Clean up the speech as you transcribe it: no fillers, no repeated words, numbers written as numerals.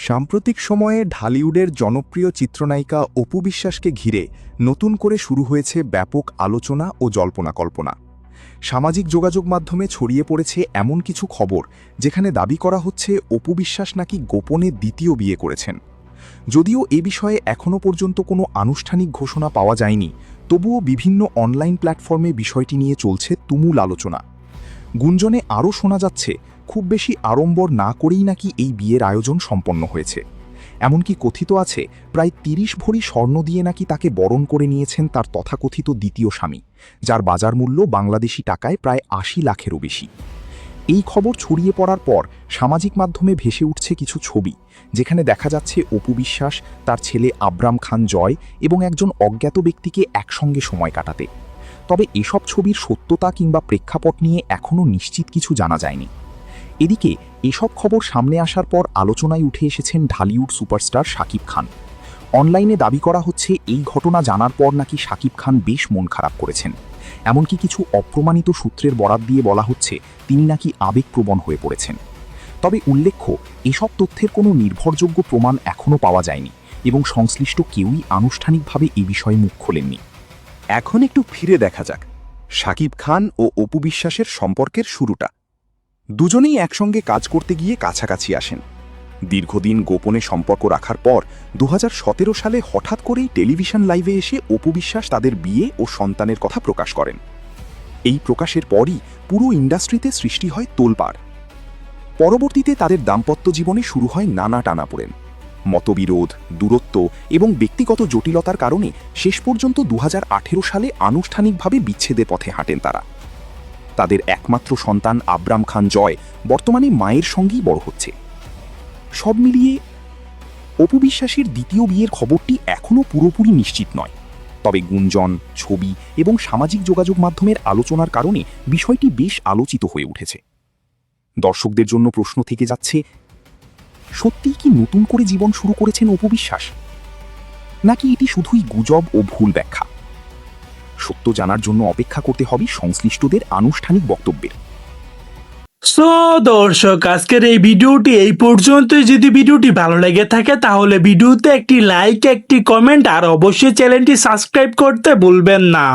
সাম্প্রতিক সময়ে ঢালিউডের জনপ্রিয় চিত্রনায়িকা অপু বিশ্বাসকে ঘিরে নতুন করে শুরু হয়েছে ব্যাপক আলোচনা ও জল্পনা কল্পনা। সামাজিক যোগাযোগ মাধ্যমে ছড়িয়ে পড়েছে এমন কিছু খবর যেখানে দাবি করা হচ্ছে অপু বিশ্বাস নাকি গোপনে দ্বিতীয় বিয়ে করেছেন। যদিও এ বিষয়ে এখনও পর্যন্ত কোনো আনুষ্ঠানিক ঘোষণা পাওয়া যায়নি, তবুও বিভিন্ন অনলাইন প্ল্যাটফর্মে বিষয়টি নিয়ে চলছে তুমুল আলোচনা। গুঞ্জনে আরও শোনা যাচ্ছে খুব বেশি আড়ম্বর না করেই নাকি এই বিয়ের আয়োজন সম্পন্ন হয়েছে। এমনকি কথিত আছে প্রায় ৩০ ভরি স্বর্ণ দিয়ে নাকি তাকে বরণ করে নিয়েছেন তার তথাকথিত দ্বিতীয় স্বামী, যার বাজার মূল্য বাংলাদেশি টাকায় প্রায় ৮০ লাখেরও বেশি। এই খবর ছড়িয়ে পড়ার পর সামাজিক মাধ্যমে ভেসে উঠছে কিছু ছবি, যেখানে দেখা যাচ্ছে অপু বিশ্বাস তার ছেলে আব্রাম খান জয় এবং একজন অজ্ঞাত ব্যক্তিকে একসঙ্গে সময় কাটাতে। তবে এসব ছবির সত্যতা কিংবা প্রেক্ষাপট নিয়ে এখনও নিশ্চিত কিছু জানা যায়নি। এদিকে এসব খবর সামনে আসার পর আলোচনায় উঠে এসেছেন ঢালিউড সুপারস্টার শাকিব খান। অনলাইনে দাবি করা হচ্ছে এই ঘটনা জানার পর নাকি শাকিব খান বেশ মন খারাপ করেছেন। এমনকি কিছু অপ্রমাণিত সূত্রের বরাত দিয়ে বলা হচ্ছে তিনি নাকি আবেগপ্রবণ হয়ে পড়েছেন। তবে উল্লেখ্য, এসব তথ্যের কোনো নির্ভরযোগ্য প্রমাণ এখনও পাওয়া যায়নি এবং সংশ্লিষ্ট কেউই আনুষ্ঠানিকভাবে এ বিষয়ে মুখ খোলেননি। এখন একটু ফিরে দেখা যাক শাকিব খান ও অপু বিশ্বাসের সম্পর্কের শুরুটা। দুজনেই একসঙ্গে কাজ করতে গিয়ে কাছাকাছি আসেন। দীর্ঘদিন গোপনে সম্পর্ক রাখার পর ২০১৭ সালে হঠাৎ করেই টেলিভিশন লাইভে এসে অপু বিশ্বাস তাদের বিয়ে ও সন্তানের কথা প্রকাশ করেন। এই প্রকাশের পরই পুরো ইন্ডাস্ট্রিতে সৃষ্টি হয় তোলপাড়। পরবর্তীতে তাদের দাম্পত্য জীবনে শুরু হয় নানা টানাপোড়েন, মতবিরোধ, দূরত্ব এবং ব্যক্তিগত জটিলতার কারণে শেষ পর্যন্ত ২০১৮ সালে আনুষ্ঠানিকভাবে বিচ্ছেদের পথে হাঁটেন তারা। তাদের একমাত্র সন্তান আব্রাম খান জয় বর্তমানে মায়ের সঙ্গেই বড় হচ্ছে। সব মিলিয়ে অপু বিশ্বাসের দ্বিতীয় বিয়ের খবরটি এখনও পুরোপুরি নিশ্চিত নয়। তবে গুঞ্জন, ছবি এবং সামাজিক যোগাযোগ মাধ্যমের আলোচনার কারণে বিষয়টি বেশ আলোচিত হয়ে উঠেছে। দর্শকদের জন্য প্রশ্ন থেকে যাচ্ছে, সত্যিই কি নতুন করে জীবন শুরু করেছেন অপু বিশ্বাস, নাকি এটি শুধুই গুজব ও ভুল ব্যাখ্যা? সত্য জানার জন্য অপেক্ষা করতে হবে সংশ্লিষ্টদের আনুষ্ঠানিক বক্তব্যের। সো দর্শক, আজকের এই ভিডিওটি এই পর্যন্তই। যদি ভিডিওটি ভালো লেগে থাকে তাহলে ভিডিওতে একটি লাইক, একটি কমেন্ট আর অবশ্যই চ্যানেলটি সাবস্ক্রাইব করতে ভুলবেন না।